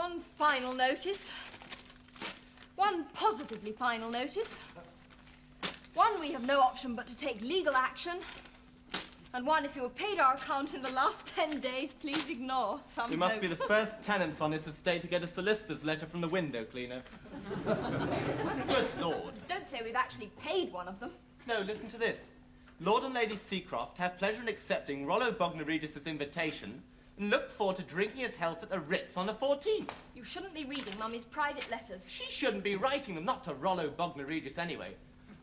One final notice. One positively final notice. One, we have no option but to take legal action. And one, if you have paid our account in the last 10 days, please ignore some We must be the first tenants on this estate to get a solicitor's letter from the window cleaner. Good Lord. Don't say we've actually paid one of them. No, listen to this. Lord and Lady Seacroft have pleasure in accepting Rollo Bognor Regis's invitation and look forward to drinking his health at the Ritz on the 14th. You shouldn't be reading Mummy's private letters. She shouldn't be writing them, not to Rollo Bognor Regis anyway.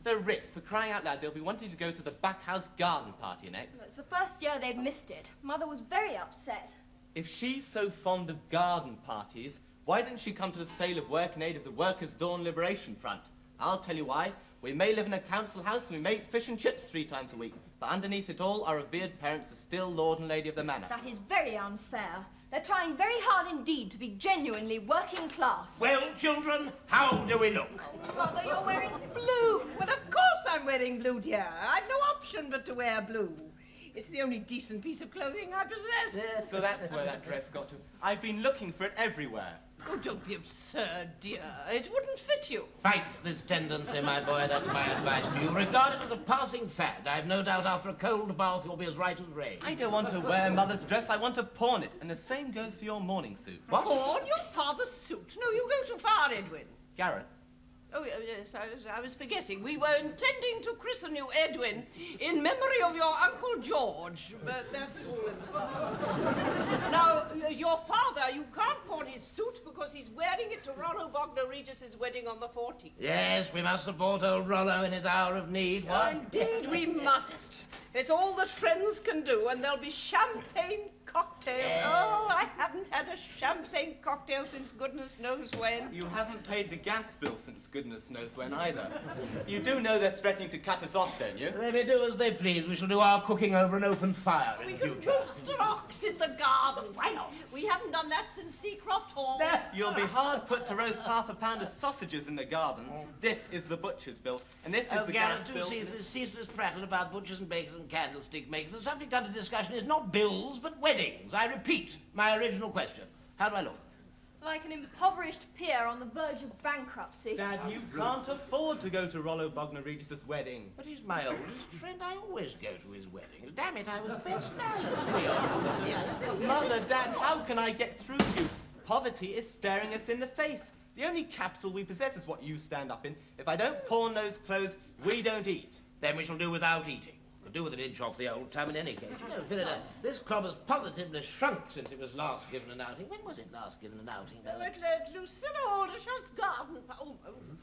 The Ritz, for crying out loud, they'll be wanting to go to the back-house garden party next. It's the first year they've missed it. Mother was very upset. If she's so fond of garden parties, why didn't she come to the sale of work in aid of the Workers' Dawn Liberation Front? I'll tell you why. We may live in a council house and we may eat fish and chips 3 times a week, but underneath it all, our revered parents are still Lord and Lady of the Manor. That is very unfair. They're trying very hard indeed to be genuinely working class. Well, children, how do we look? Mother, you're wearing blue. Well, of course I'm wearing blue, dear. I've no option but to wear blue. It's the only decent piece of clothing I possess. Yes, so that's where that dress got to. I've been looking for it everywhere. Oh, don't be absurd, dear. It wouldn't fit you. Fight this tendency, my boy. That's my advice to you. Regard it as a passing fad. I've no doubt after a cold bath you'll be as right as rain. I don't want to wear Mother's dress. I want to pawn it. And the same goes for your morning suit. What? Pawn your father's suit? No, you go too far, Edwin. Gareth. Oh, yes, I was forgetting. We were intending to christen you Edwin in memory of your Uncle George, but that's all in the past. Now, your father, you can't pawn his suit because he's wearing it to Rollo Bognor Regis's wedding on the 14th. Yes, we must support old Rollo in his hour of need. Oh, indeed we must. It's all that friends can do, and there'll be champagne cocktails. Oh, I haven't had a champagne cocktail since goodness knows when. You haven't paid the gas bill since goodness knows when either. You do know they're threatening to cut us off, don't you? They may do as they please. We shall do our cooking over an open fire in We the can future. roast an ox in the garden. Why not? We haven't done that since Seacroft Hall. You'll be hard put to roast half a pound of sausages in the garden. This is the butcher's bill, and this is the gas bill. Gareth, this ceaseless prattle about butchers and bakers and candlestick makers. The subject under discussion is not bills, but weddings. I repeat my original question. How do I look? like an impoverished peer on the verge of bankruptcy. Dad, you can't afford to go to Rollo Bognor Regis's wedding. But he's my oldest friend. I always go to his weddings. Damn it, I was best man. Mother, Dad, how can I get through to you? Poverty is staring us in the face. The only capital we possess is what you stand up in. If I don't pawn those clothes, we don't eat. Then we shall do without eating. We'll do with an inch off the old tub in any case. You know, Philida, this club has positively shrunk since it was last given an outing. When was it last given an outing? At Lucilla Aldershot's garden. Oh,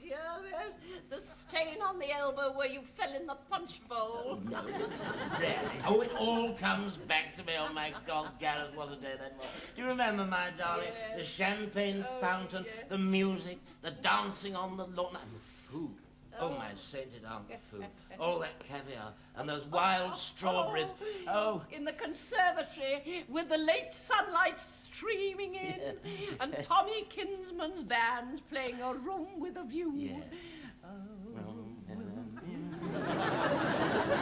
dear, there's the stain on the elbow where you fell in the punch bowl. No, it isn't. Really? Oh, it all comes back to me. Oh, my God, Gareth wasn't there that much. Do you remember, my darling, the champagne fountain, the music, the dancing on the lawn, and the food? Oh, my sainted aunt, the food. All that caviar and those wild strawberries. Oh. In the conservatory with the late sunlight streaming in and Tommy Kinsman's band playing A Room with a View. Yeah.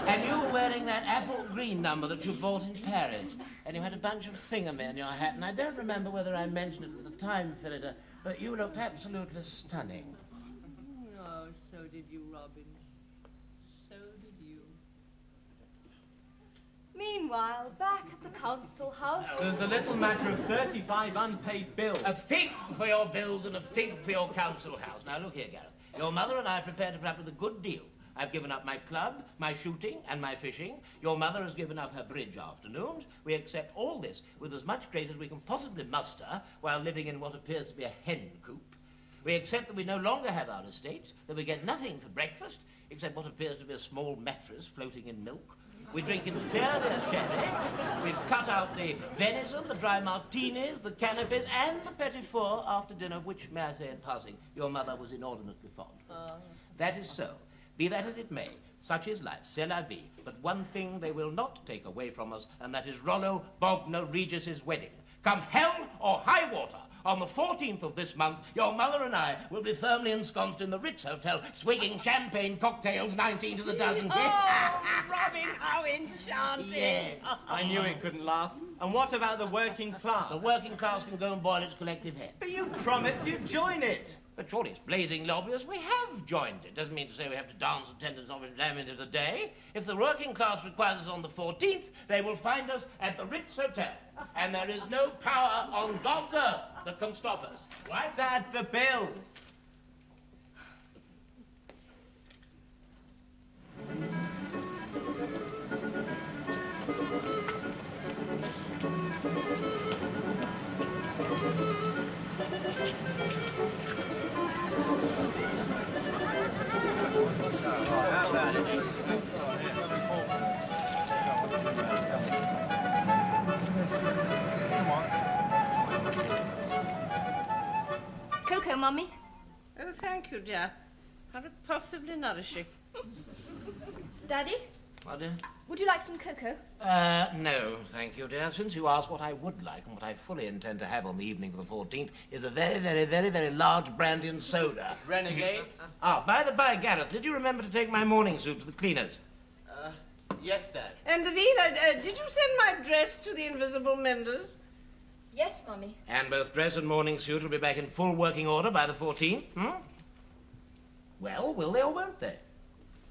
And you were wearing that apple green number that you bought in Paris. And you had a bunch of thingamy in your hat. And I don't remember whether I mentioned it at the time, Philida, but you looked absolutely stunning. Oh, so did you, Robin. So did you. Meanwhile, back at the council house... There's a little matter of 35 unpaid bills. A fig for your bills and a fig for your council house. Now, look here, Gareth. Your mother and I are prepared to put up with a good deal. I've given up my club, my shooting, and my fishing. Your mother has given up her bridge afternoons. We accept all this with as much grace as we can possibly muster while living in what appears to be a hen coop. We accept that we no longer have our estates, that we get nothing for breakfast, except what appears to be a small mattress floating in milk. We drink inferior sherry. We've cut out the venison, the dry martinis, the canapes, and the petit four after dinner, which, may I say in passing, your mother was inordinately fond. That is so. Be that as it may, such is life, c'est la vie. But one thing they will not take away from us, and that is Rollo Bognor Regis's wedding. Come hell or high water, On the 14th of this month, your mother and I will be firmly ensconced in the Ritz Hotel, swigging champagne cocktails 19 to the dozen. Oh, Robin, how enchanting. Yeah. I knew it couldn't last. And what about the working class? The working class can go and boil its collective head. But you promised you'd join it. But surely it's blazingly obvious we have joined it. Doesn't mean to say we have to dance attendance of it at the end of the day. If the working class requires us on the 14th, they will find us at the Ritz Hotel. And there is no power on God's earth that can stop us. Right? Dad, the bills. Cocoa, Mummy? Oh, thank you, dear. How possibly nourishing. Daddy, What, dear? would you like some cocoa? No, thank you, dear. Since you asked what I would like and what I fully intend to have on the evening of the 14th is a very, very, very, very large brandy and soda. Renegade? By the by, Gareth, did you remember to take my morning suit to the cleaners? Yes, Dad. And Davina, did you send my dress to the invisible menders? Yes, Mummy. And both dress and morning suit will be back in full working order by the 14th, Well, will they or won't they?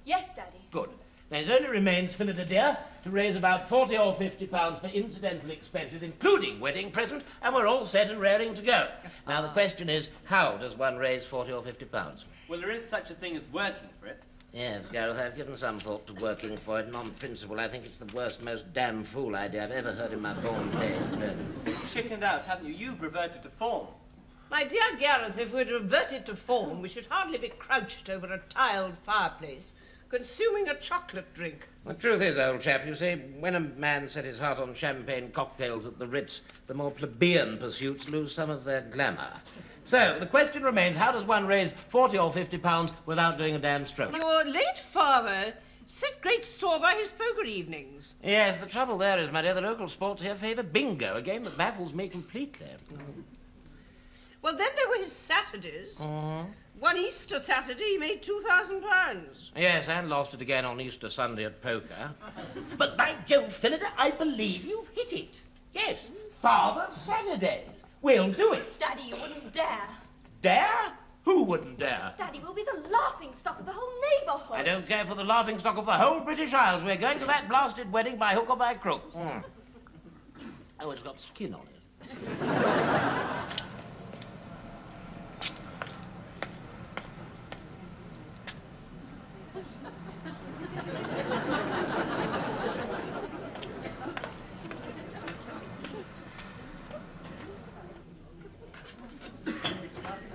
Yes, Daddy. Good. Then it only remains, Phillida dear, to raise about 40 or 50 pounds for incidental expenses, including wedding present, and we're all set and raring to go. Now, the question is, how does one raise 40 or 50 pounds? Well, there is such a thing as working for it. Yes, Gareth, I've given some thought to working for it, and on principle, I think it's the worst, most damn fool idea I've ever heard in my born days. No. Chickened out, haven't you? You've reverted to form. My dear Gareth, if we'd reverted to form, we should hardly be crouched over a tiled fireplace, consuming a chocolate drink. The truth is, old chap, you see, when a man set his heart on champagne cocktails at the Ritz, the more plebeian pursuits lose some of their glamour. So, the question remains, how does one raise 40 or 50 pounds without doing a damn stroke? Your late father set great store by his poker evenings. Yes, the trouble there is, my dear, the local sports here favour bingo, a game that baffles me completely. Well, then there were his Saturdays. One Easter Saturday, he made £2,000. Yes, and lost it again on Easter Sunday at poker. But by Jove, Phillida, I believe you've hit it. Yes, Father's Saturdays. We'll do it. Daddy, you wouldn't dare. Dare? Who wouldn't dare? Daddy, we'll be the laughing stock of the whole neighbourhood. I don't care for the laughing stock of the whole British Isles. We're going to that blasted wedding by hook or by crook. Oh, it's got skin on it.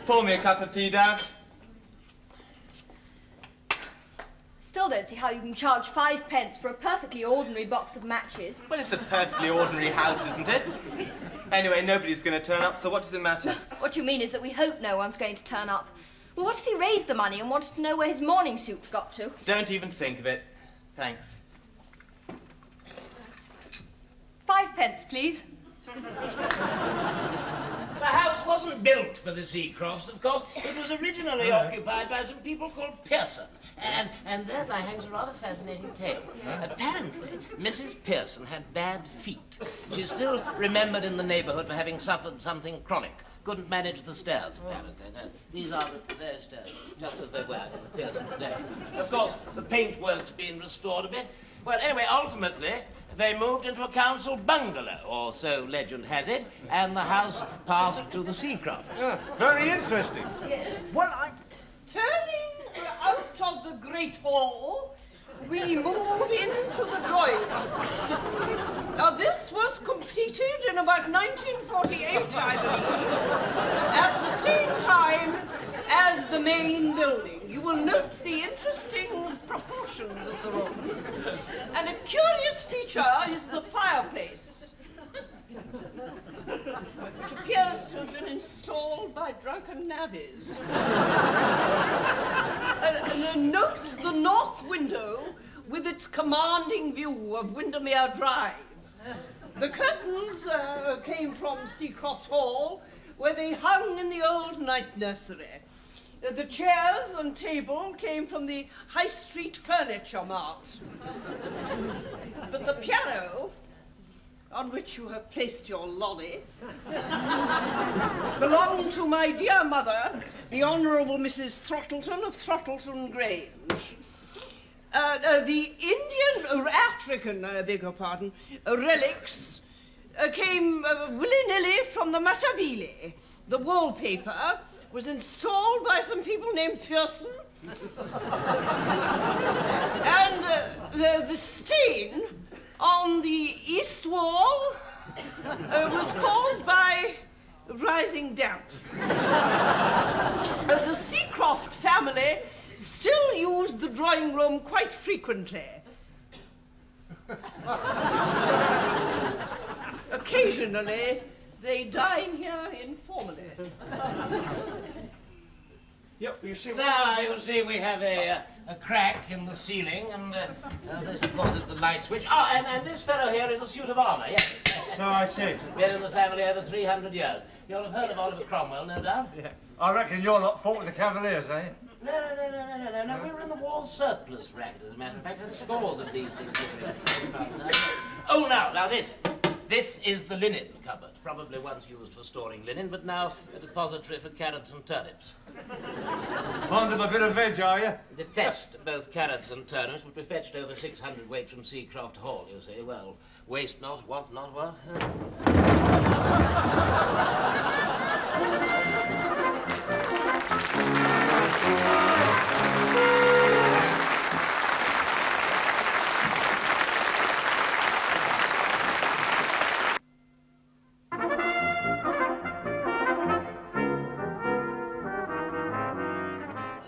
Pour me a cup of tea, Dad. Still don't see how you can charge 5 pence for a perfectly ordinary box of matches. Well, it's a perfectly ordinary house, isn't it? Anyway, nobody's going to turn up, so what does it matter? What you mean is that we hope no one's going to turn up. Well, what if he raised the money and wanted to know where his morning suit's got to? Don't even think of it. Thanks. 5 pence, please. The house wasn't built for the Seacrofts, of course. It was originally occupied by some people called Pearson. And thereby hangs a rather fascinating tale. Apparently, Mrs. Pearson had bad feet. She's still remembered in the neighbourhood for having suffered something chronic. Couldn't manage the stairs, apparently. No, these are their stairs, just as they were in the Pearson's days. Of course, the paintwork's been restored a bit. Well, anyway, ultimately, they moved into a council bungalow, or so legend has it, and the house passed to the Seacrofts. Very interesting. Well, Turning out of the Great Hall, we move into the drawing room. Now, this was completed in about 1948, I believe, at the same time as the main building. You will note the interesting proportions of the room. And a curious feature is the fireplace, which appears to have been installed by drunken navvies. Note the north window with its commanding view of Windermere Drive. The curtains came from Seacroft Hall, where they hung in the old night nursery. The chairs and table came from the High Street Furniture Mart. But the piano, on which you have placed your lolly, belonged to my dear mother, the Honourable Mrs. Throttleton of Throttleton Grange. The Indian or African, I beg your pardon, relics came willy-nilly from the Matabele. The wallpaper was installed by some people named Pearson. And the stain on the east wall was caused by rising damp. The Seacroft family still used the drawing room quite frequently. Occasionally, they dine here informally. Yep, you see. Now, you see, we have a crack in the ceiling, and this, of course, is the light switch. Oh, and this fellow here is a suit of armour, yes. No, I see. Been in the family over 300 years. You'll have heard of Oliver Cromwell, no doubt? Yeah. I reckon you're not fought with the Cavaliers, eh? No. We were in the war surplus racket, as a matter of fact. There's scores of these things. Oh, now this. This is the linen cupboard. Probably once used for storing linen, but now a depository for carrots and turnips. Fond of a bit of veg, are you? Detest both carrots and turnips, but we fetched over 600 weight from Seacroft Hall, you see. Well, waste not, want not, what?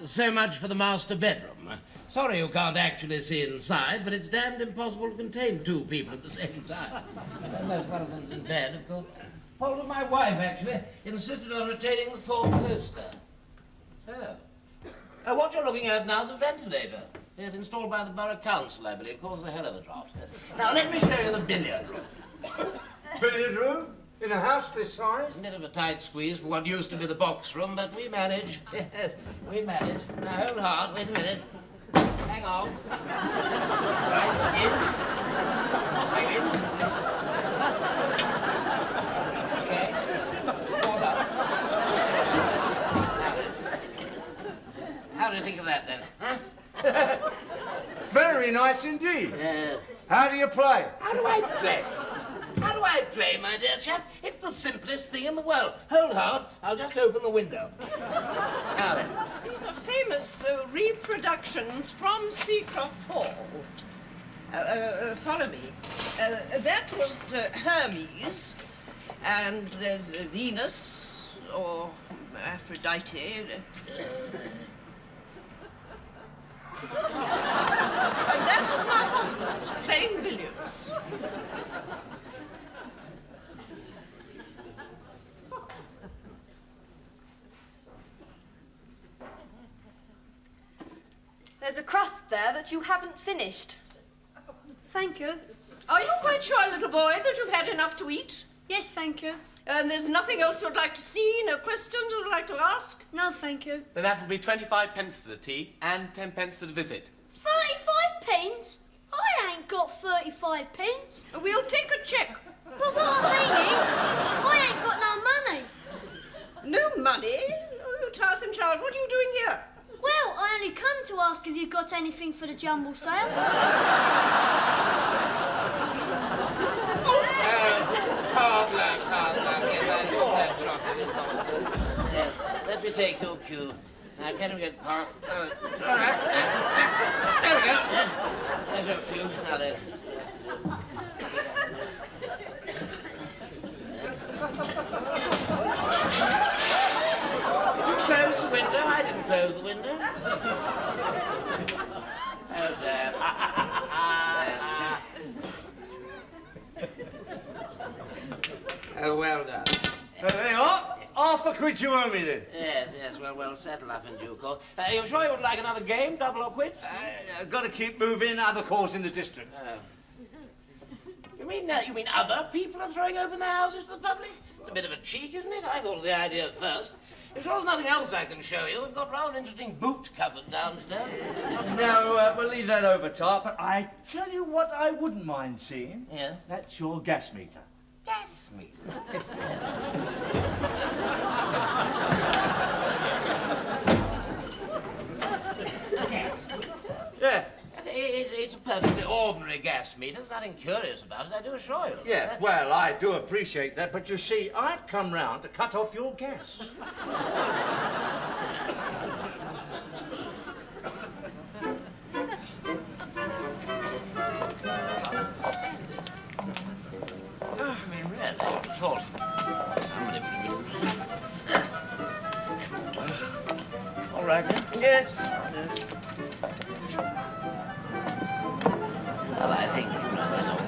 So much for the master bedroom. Sorry you can't actually see inside, but it's damned impossible to contain two people at the same time. Unless one of them's in bed, of course. Fault of my wife, actually, insisted on retaining the Ford poster. Oh. What you're looking at now is a ventilator. It's installed by the Borough Council, I believe. Causes a hell of a draught. Now, let me show you the billiard room. Billiard room? In a house this size? A bit of a tight squeeze for what used to be the box room, but we manage. Yes, we manage. Now, hold hard. Wait a minute. Hang on. Right, in. Right, in. Okay. Hold up. Now, how do you think of that, then? Huh? Very nice indeed. How do you play? How do I play? How do I play, my dear chap? It's the simplest thing in the world. Hold hard. I'll just open the window. Now then. These are famous reproductions from Seacroft Hall. Follow me. That was Hermes, and there's Venus, or Aphrodite. And that is my husband, playing billiards. There's a crust there that you haven't finished. Thank you. Are you quite sure, little boy, that you've had enough to eat? Yes, thank you. And there's nothing else you'd like to see? No questions you'd like to ask? No, thank you. Then that will be 25 pence to the tea and 10 pence to the visit. 35 pence? I ain't got 35 pence. We'll take a check. But what I mean is, I ain't got no money. No money? Oh, you tiresome child, what are you doing here? Well, I only come to ask if you've got anything for the jumble sale. Hard luck. Yes, I thought that chocolate. Yes, let me take your cue. Now, can we get past? All right. There we go. There's your cue. Now then. You closed the window? I didn't close the window. Oh, damn. Oh, well done. There you are. Half a quid you owe me then. Yes, well, settle up in due course. Are you sure you would like another game, double or quits? I've got to keep moving. Other calls in the district. You mean other people are throwing open their houses to the public? It's a bit of a cheek, isn't it? I thought of the idea first. If there's nothing else I can show you, we've got rather an interesting boot cupboard downstairs. No, we'll leave that over top. But I tell you what I wouldn't mind seeing. Yeah? That's your gas meter. Gas meter. Yeah. It's a perfectly ordinary gas meter. There's nothing curious about it, I do assure you. Yes, well, I do appreciate that, but you see, I've come round to cut off your gas. I mean, really, I would have thought somebody would have been... All right, then. Yes. Well, I think you'd rather not.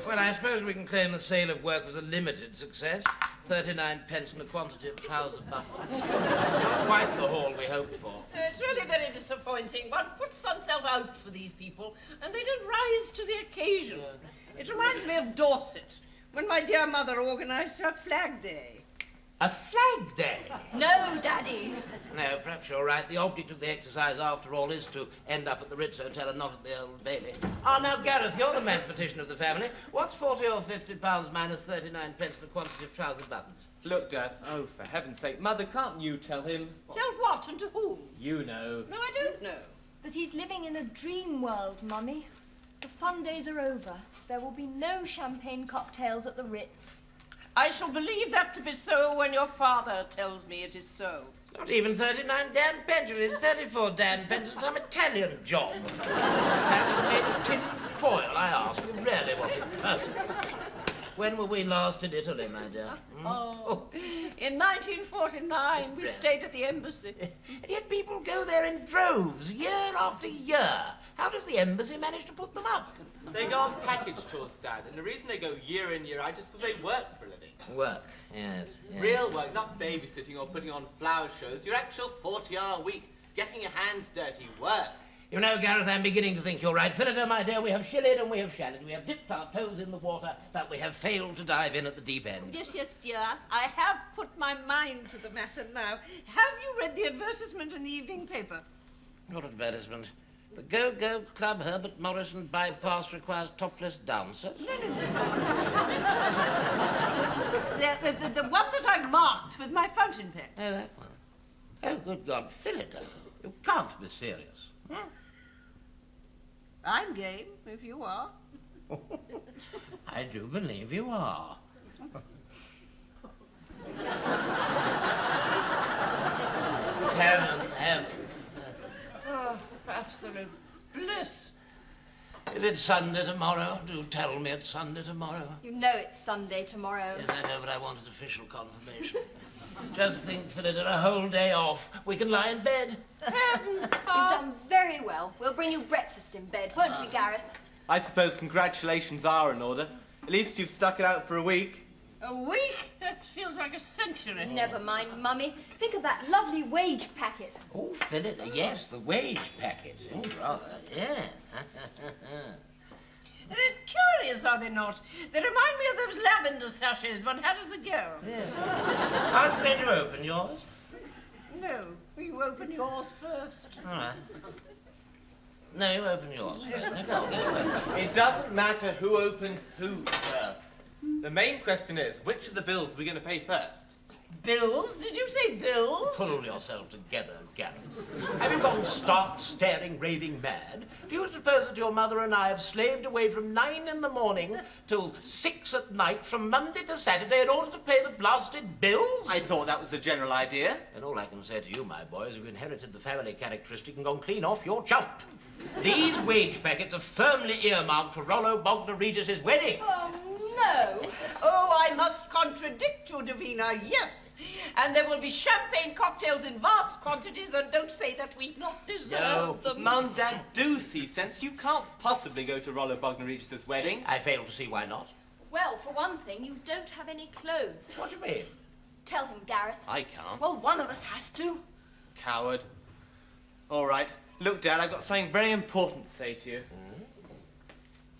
Well, I suppose we can claim the sale of work was a limited success. 39 pence and a quantity of trouser buttons. Not quite the haul we hoped for. It's really very disappointing. One puts oneself out for these people, and they don't rise to the occasion. It reminds me of Dorset, when my dear mother organised her Flag Day. A Flag Day? No, Daddy. No, perhaps you're right. The object of the exercise, after all, is to end up at the Ritz Hotel and not at the Old Bailey. Ah, now, Gareth, you're the mathematician of the family. What's 40 or 50 pounds minus 39 pence for the quantity of trouser buttons? Look, Dad. Oh, for heaven's sake. Mother, can't you tell him? Tell what and to whom? You know. No, I don't know. But he's living in a dream world, Mummy. The fun days are over. There will be no champagne cocktails at the Ritz. I shall believe that to be so when your father tells me it is so. Not even 39 Dan pence. It's 34 Dan pence and some Italian job. That made of tin foil, I ask you. Really was impertinent. When were we last in Italy, my dear? Oh, in 1949, we stayed at the embassy. And yet people go there in droves, year after year. How does the embassy manage to put them up? They go on package tours, Dad, and the reason they go year in, year out is because they work for a living. Work, yes. Real work, not babysitting or putting on flower shows. Your actual 40-hour week, getting your hands dirty, work. You know, Gareth, I'm beginning to think you're right. Phillida, my dear, we have shilled and we have shallowed. We have dipped our toes in the water, but we have failed to dive in at the deep end. Yes, yes, dear. I have put my mind to the matter now. Have you read the advertisement in the evening paper? What advertisement? The Go-Go Club Herbert Morrison bypass requires topless dancers? No. The one that I marked with my fountain pen. Oh, that one. Oh, good God, Phillida, you can't be serious. I'm game, if you are. I do believe you are. Heaven. Oh, absolute bliss. Is it Sunday tomorrow? Do tell me it's Sunday tomorrow. You know it's Sunday tomorrow. Yes, I know, but I wanted official confirmation. Just think, Phillida, a whole day off. We can lie in bed. You've done very well. We'll bring you breakfast in bed, won't we, Gareth? I suppose congratulations are in order. At least you've stuck it out for a week. A week? That feels like a century. Never mind, Mummy. Think of that lovely wage packet. Oh, Phillida, yes, the wage packet. Oh, rather, yeah. They're curious, are they not? They remind me of those lavender sachets one had as a girl. Yeah. Aren't you going to open yours? No, you open yours first. All right. No, you open yours first. No, go on. It doesn't matter who opens who first. The main question is, which of the bills are we going to pay first? Bills? Did you say bills? Pull yourself together, Gareth. Have you gone stark, staring, raving mad? Do you suppose that your mother and I have slaved away from 9 in the morning till 6 at night from Monday to Saturday in order to pay the blasted bills? I thought that was the general idea. And all I can say to you, my boy, is you've inherited the family characteristic and gone clean off your chump. These wage packets are firmly earmarked for Rollo Bognor Regis's wedding. Oh, no. Oh, I I must contradict you, Davina, yes. And there will be champagne cocktails in vast quantities, and don't say that we've not deserved them. Mum, Dad, do see sense. You can't possibly go to Rollo Bogner-Regis's wedding. I fail to see why not. Well, for one thing, you don't have any clothes. What do you mean? Tell him, Gareth. I can't. Well, one of us has to. Coward. All right. Look, Dad, I've got something very important to say to you.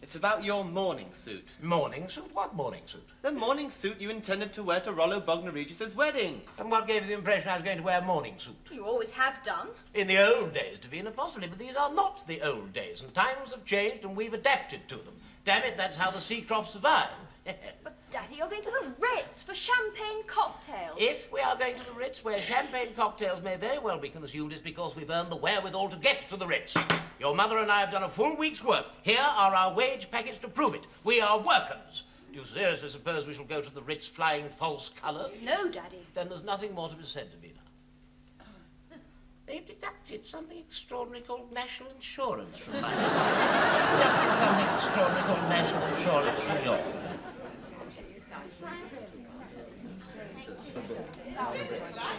It's about your morning suit. Morning suit? What morning suit? The morning suit you intended to wear to Rollo Bogner-Regis's wedding. And what gave you the impression I was going to wear a morning suit? You always have done. In the old days, Davina, possibly, but these are not the old days, and times have changed, and we've adapted to them. Damn it, that's how the Seacrofts survive. But, Daddy, you're going to the Ritz for champagne cocktails. If we are going to the Ritz, where champagne cocktails may very well be consumed, is because we've earned the wherewithal to get to the Ritz. Your mother and I have done a full week's work. Here are our wage packets to prove it. We are workers. Do you seriously suppose we shall go to the Ritz flying false colours? No, Daddy. Then there's nothing more to be said, Davina. They've deducted something extraordinary called national insurance from my... deducted something extraordinary called national insurance from yours.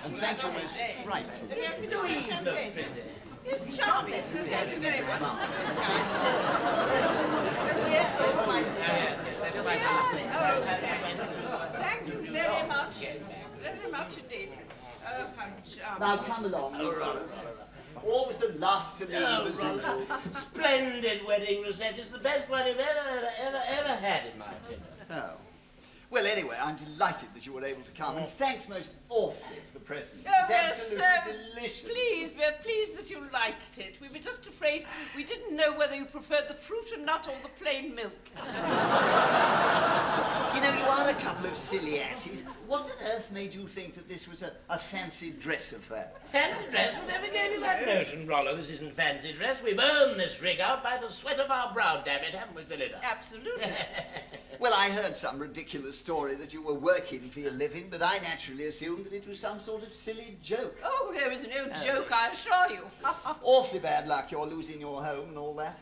And thank you most frightful. It's charming. Thank you very much. Thank you very much. Very much indeed. Oh, how charming. Now come along. Always the last to leave, as usual. Splendid wedding reception. It's the best one you've ever had, in my opinion. Oh. Well, anyway, I'm delighted that you were able to come, and thanks most awfully for the present. Oh, It's yes, absolutely delicious. pleased. We're pleased that you liked it. We were just afraid we didn't know whether you preferred the fruit and nut or the plain milk. You know, you are a couple of silly asses. What on earth made you think that this was a fancy dress affair? Fancy dress? Who never gave you that notion, Rollo? This isn't fancy dress. We've earned this rig out by the sweat of our brow, damn it, haven't we, Phillida? Absolutely. Well, I heard some ridiculous story that you were working for your living, but I naturally assumed that it was some sort of silly joke. Oh, there was no joke, I assure you. Awfully bad luck, you're losing your home and all that.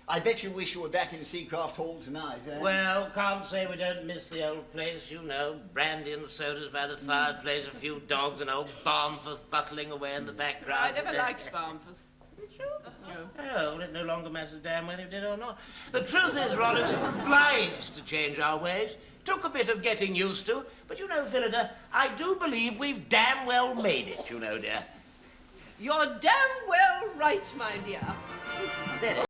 I bet you wish you were back in Seacroft Hall tonight, eh? Well, can't say we don't miss the old place, you know. Brandy and sodas by the fireplace, a few dogs, and old Barmforth buckling away in the background. I never liked Barmforth. No. Oh, well, it no longer matters damn whether you did or not. The truth is, Rollins, we were obliged to change our ways. Took a bit of getting used to, but you know, Phillida, I do believe we've damn well made it, you know, dear. You're damn well right, my dear. Steady.